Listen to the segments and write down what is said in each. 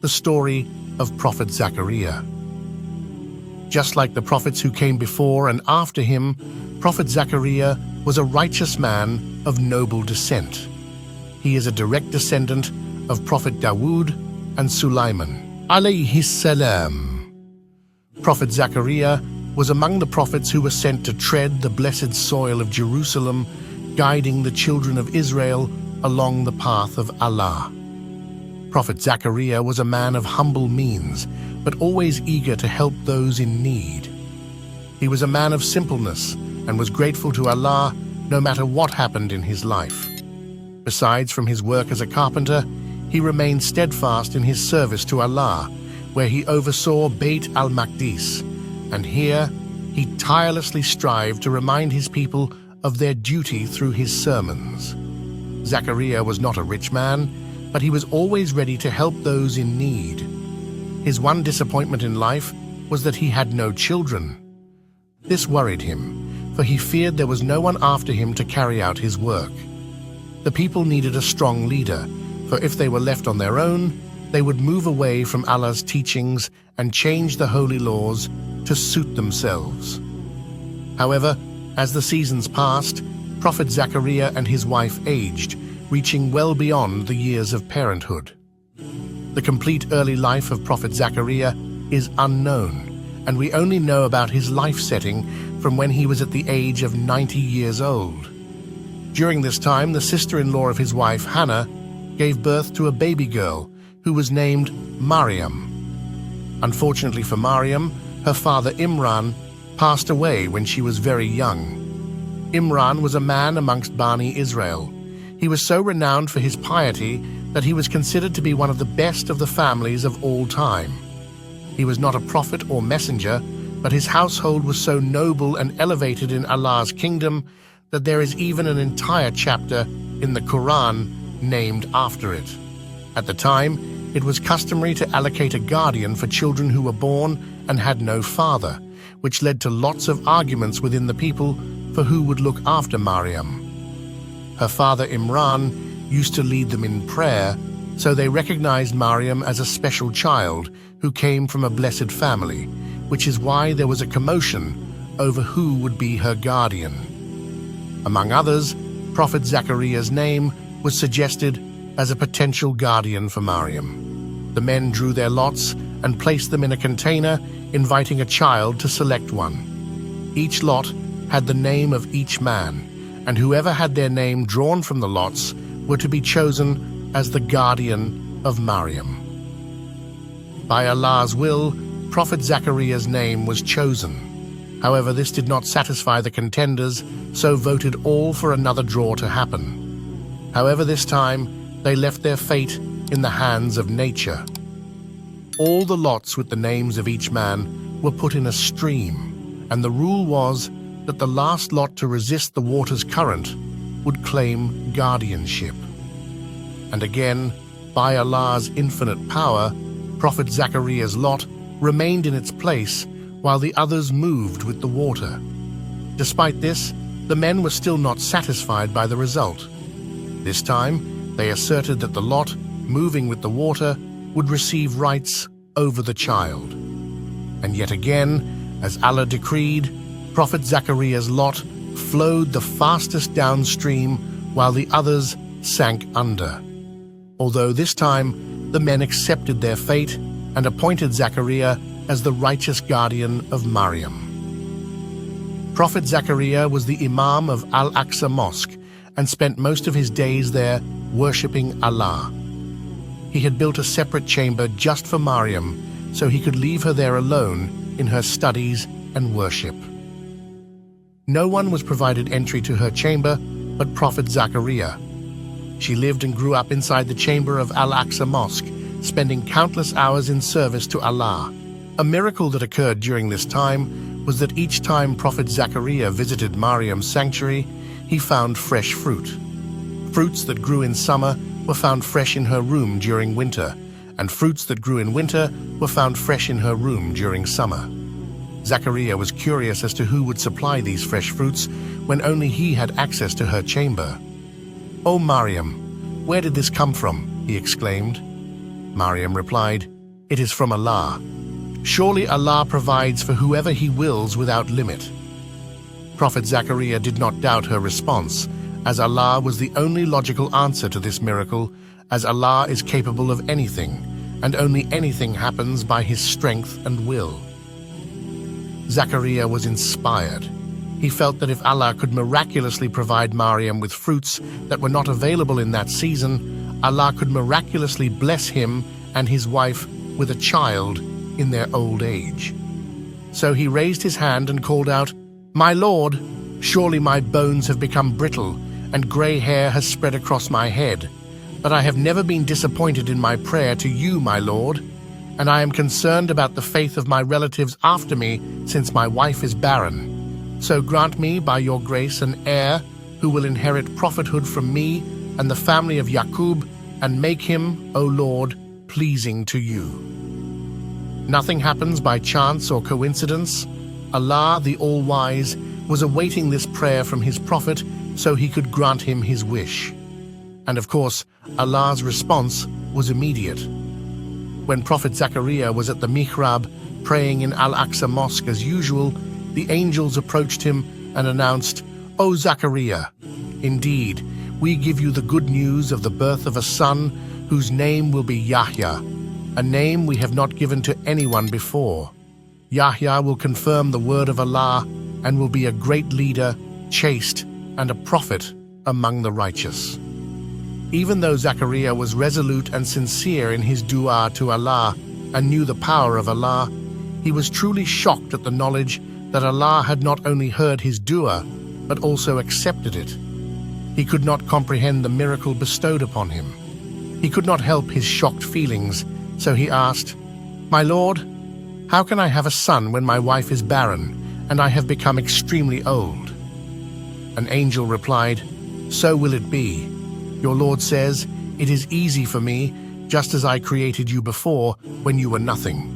the story of Prophet Zakariya. Just like the prophets who came before and after him, Prophet Zakariya was a righteous man of noble descent. He is a direct descendant of Prophet Dawood and Sulaiman, alayhi salam. Prophet Zakariya was among the prophets who were sent to tread the blessed soil of Jerusalem, guiding the children of Israel along the path of Allah. Prophet Zakariya was a man of humble means, but always eager to help those in need. He was a man of simpleness and was grateful to Allah no matter what happened in his life. Besides from his work as a carpenter, he remained steadfast in his service to Allah, where he oversaw Bayt al-Maqdis, and here he tirelessly strived to remind his people of their duty through his sermons. Zakariya was not a rich man, but he was always ready to help those in need. His one disappointment in life was that he had no children. This worried him, for he feared there was no one after him to carry out his work. The people needed a strong leader, for if they were left on their own, they would move away from Allah's teachings and change the holy laws to suit themselves. However, as the seasons passed, Prophet Zakariya and his wife aged, reaching well beyond the years of parenthood. The complete early life of Prophet Zakariya is unknown, and we only know about his life setting from when he was at the age of 90 years old. During this time, the sister-in-law of his wife, Hannah, gave birth to a baby girl who was named Maryam. Unfortunately for Maryam, her father Imran passed away when she was very young. Imran was a man amongst Bani Israel. He was so renowned for his piety that he was considered to be one of the best of the families of all time. He was not a prophet or messenger, but his household was so noble and elevated in Allah's kingdom that there is even an entire chapter in the Quran named after it. At the time, it was customary to allocate a guardian for children who were born and had no father, which led to lots of arguments within the people for who would look after Maryam. Her father Imran used to lead them in prayer, so they recognized Maryam as a special child who came from a blessed family, which is why there was a commotion over who would be her guardian. Among others, Prophet Zakariya's name was suggested as a potential guardian for Maryam. The men drew their lots and placed them in a container, inviting a child to select one. Each lot had the name of each man, and whoever had their name drawn from the lots were to be chosen as the guardian of Maryam. By Allah's will, Prophet Zakariya's name was chosen. However, this did not satisfy the contenders, so voted all for another draw to happen. However, this time, they left their fate in the hands of nature. All the lots with the names of each man were put in a stream, and the rule was that the last lot to resist the water's current would claim guardianship. And again, by Allah's infinite power, Prophet Zakariya's lot remained in its place while the others moved with the water. Despite this, the men were still not satisfied by the result. This time, they asserted that the lot, moving with the water, would receive rights over the child. And yet again, as Allah decreed, Prophet Zakariya's lot flowed the fastest downstream while the others sank under. Although this time, the men accepted their fate and appointed Zakariya as the righteous guardian of Maryam. Prophet Zakariya was the Imam of Al-Aqsa Mosque and spent most of his days there worshipping Allah. He had built a separate chamber just for Maryam, so he could leave her there alone in her studies and worship. No one was provided entry to her chamber but Prophet Zakariya. She lived and grew up inside the chamber of Al-Aqsa Mosque, spending countless hours in service to Allah. A miracle that occurred during this time was that each time Prophet Zakariya visited Maryam's sanctuary, he found fresh fruit. Fruits that grew in summer were found fresh in her room during winter, and fruits that grew in winter were found fresh in her room during summer. Zakariya was curious as to who would supply these fresh fruits when only he had access to her chamber. "Oh, Maryam, where did this come from?" he exclaimed. Maryam replied, "It is from Allah. Surely Allah provides for whoever He wills without limit." Prophet Zakariya did not doubt her response, as Allah was the only logical answer to this miracle, as Allah is capable of anything, and only anything happens by His strength and will. Zakariya was inspired. He felt that if Allah could miraculously provide Maryam with fruits that were not available in that season, Allah could miraculously bless him and his wife with a child in their old age. So he raised his hand and called out, "My Lord, surely my bones have become brittle and grey hair has spread across my head, but I have never been disappointed in my prayer to you, my Lord, and I am concerned about the faith of my relatives after me, since my wife is barren. So grant me by your grace an heir who will inherit prophethood from me and the family of Yaqub, and make him, O Lord, pleasing to you." Nothing happens by chance or coincidence. Allah, the All-Wise, was awaiting this prayer from His prophet so He could grant him his wish. And of course, Allah's response was immediate. When Prophet Zakariya was at the mihrab praying in Al-Aqsa Mosque as usual, the angels approached him and announced, "O Zakariya, indeed, we give you the good news of the birth of a son whose name will be Yahya, a name we have not given to anyone before. Yahya will confirm the word of Allah and will be a great leader, chaste, and a prophet among the righteous." Even though Zakariya was resolute and sincere in his dua to Allah and knew the power of Allah, he was truly shocked at the knowledge that Allah had not only heard his dua, but also accepted it. He could not comprehend the miracle bestowed upon him. He could not help his shocked feelings, so he asked, "My Lord, how can I have a son when my wife is barren and I have become extremely old?" An angel replied, "So will it be. Your Lord says, 'It is easy for me, just as I created you before when you were nothing.'"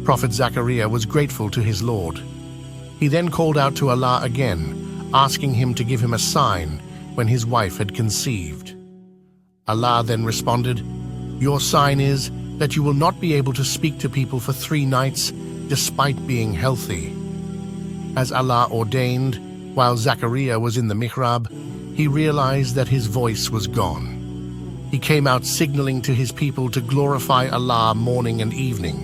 Prophet Zakariya was grateful to his Lord. He then called out to Allah again, asking Him to give him a sign when his wife had conceived. Allah then responded, "Your sign is that you will not be able to speak to people for 3 nights despite being healthy." As Allah ordained, while Zakariya was in the mihrab, he realized that his voice was gone. He came out signaling to his people to glorify Allah morning and evening.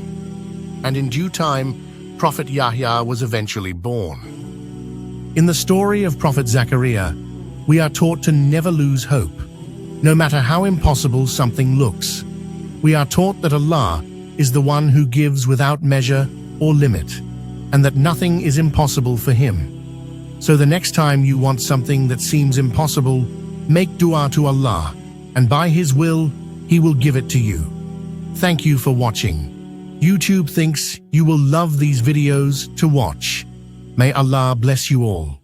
And in due time, Prophet Yahya was eventually born. In the story of Prophet Zakariya, we are taught to never lose hope, no matter how impossible something looks. We are taught that Allah is the one who gives without measure or limit, and that nothing is impossible for Him. So the next time you want something that seems impossible, make dua to Allah, and by His will, He will give it to you. Thank you for watching. YouTube thinks you will love these videos to watch. May Allah bless you all.